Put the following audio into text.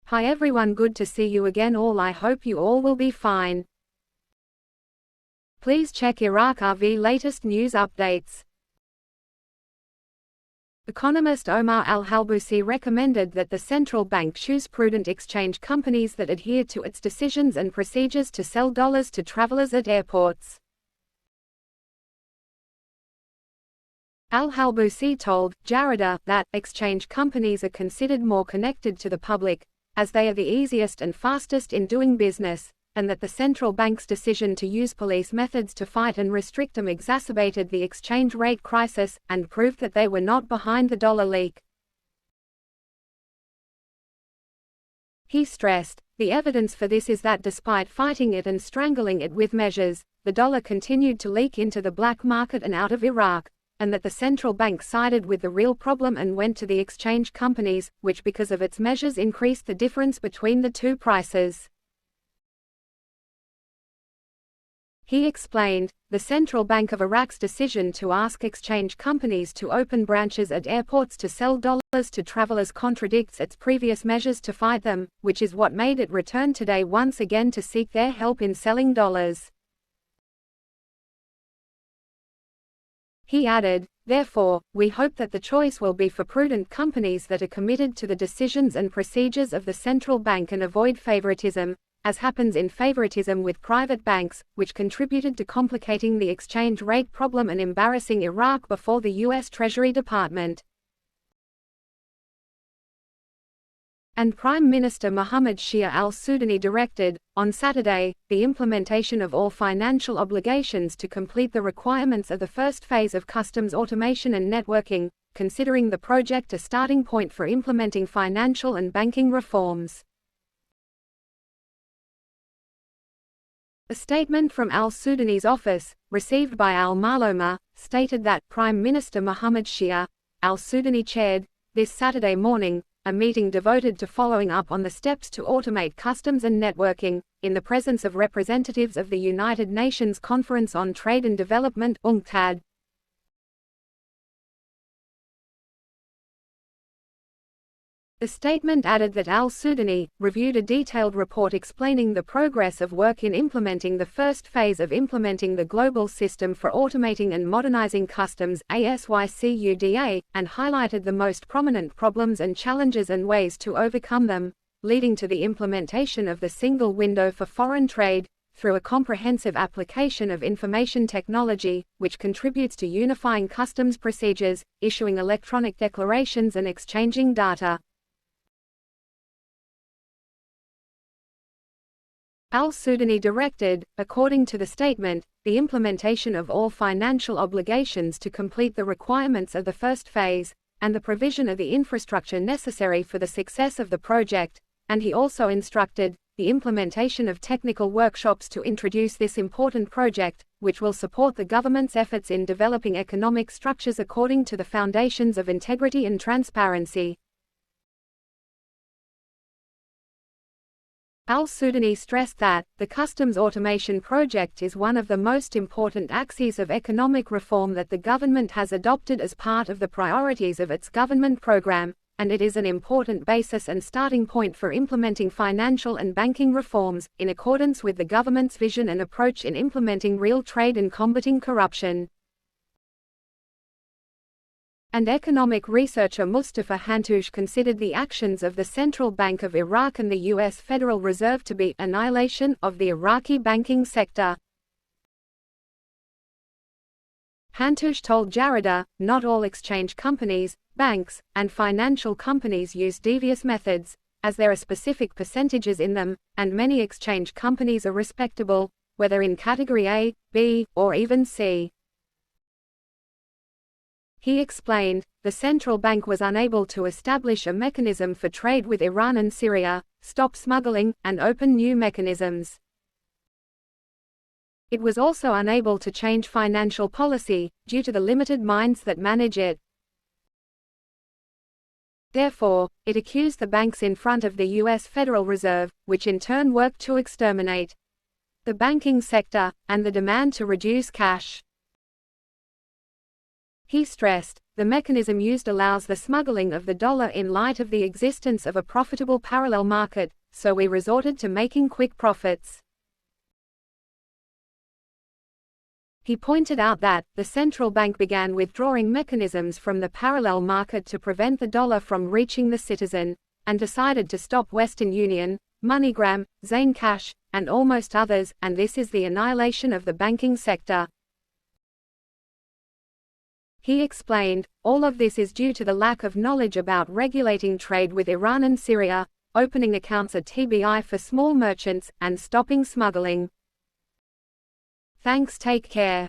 Hi everyone, good to see you again all. I hope you all will be fine. Please check Iraq RV latest news updates. Economist Omar Al-Halbousi recommended that the central bank choose prudent exchange companies that adhere to its decisions and procedures to sell dollars to travelers at airports. Al-Halbousi told Jarida that exchange companies are considered more connected to the public, as they are the easiest and fastest in doing business, and that the central bank's decision to use police methods to fight and restrict them exacerbated the exchange rate crisis, and proved that they were not behind the dollar leak. He stressed, the evidence for this is that despite fighting it and strangling it with measures, the dollar continued to leak into the black market and out of Iraq, and that the central bank sided with the real problem and went to the exchange companies, which because of its measures increased the difference between the two prices. He explained, the Central Bank of Iraq's decision to ask exchange companies to open branches at airports to sell dollars to travelers contradicts its previous measures to fight them, which is what made it return today once again to seek their help in selling dollars. He added, therefore, we hope that the choice will be for prudent companies that are committed to the decisions and procedures of the central bank and avoid favoritism, as happens in favoritism with private banks, which contributed to complicating the exchange rate problem and embarrassing Iraq before the U.S. Treasury Department. And Prime Minister Mohammed Shia al-Sudani directed, on Saturday, the implementation of all financial obligations to complete the requirements of the first phase of customs automation and networking, considering the project a starting point for implementing financial and banking reforms. A statement from al-Sudani's office, received by al-Maloma, stated that Prime Minister Mohammed Shia al-Sudani chaired, this Saturday morning, a meeting devoted to following up on the steps to automate customs and networking, in the presence of representatives of the United Nations Conference on Trade and Development (UNCTAD). The statement added that al-Sudani reviewed a detailed report explaining the progress of work in implementing the first phase of implementing the Global System for Automating and Modernizing Customs (ASYCUDA), and highlighted the most prominent problems and challenges and ways to overcome them, leading to the implementation of the single window for foreign trade, through a comprehensive application of information technology, which contributes to unifying customs procedures, issuing electronic declarations and exchanging data. Al-Sudani directed, according to the statement, the implementation of all financial obligations to complete the requirements of the first phase, and the provision of the infrastructure necessary for the success of the project, and he also instructed, the implementation of technical workshops to introduce this important project, which will support the government's efforts in developing economic structures according to the foundations of integrity and transparency. Al-Sudani stressed that, the customs automation project is one of the most important axes of economic reform that the government has adopted as part of the priorities of its government program, and it is an important basis and starting point for implementing financial and banking reforms, in accordance with the government's vision and approach in implementing real trade and combating corruption. And economic researcher Mustafa Hantoush considered the actions of the Central Bank of Iraq and the U.S. Federal Reserve to be annihilation of the Iraqi banking sector. Hantoush told Jarida, not all exchange companies, banks, and financial companies use devious methods, as there are specific percentages in them, and many exchange companies are respectable, whether in category A, B, or even C. He explained, the central bank was unable to establish a mechanism for trade with Iran and Syria, stop smuggling, and open new mechanisms. It was also unable to change financial policy, due to the limited minds that manage it. Therefore, it accused the banks in front of the U.S. Federal Reserve, which in turn worked to exterminate the banking sector, and the demand to reduce cash. He stressed, the mechanism used allows the smuggling of the dollar in light of the existence of a profitable parallel market, so we resorted to making quick profits. He pointed out that, the central bank began withdrawing mechanisms from the parallel market to prevent the dollar from reaching the citizen, and decided to stop Western Union, MoneyGram, Zain Cash, and almost others, and this is the annihilation of the banking sector. He explained, all of this is due to the lack of knowledge about regulating trade with Iran and Syria, opening accounts at TBI for small merchants, and stopping smuggling. Thanks, take care.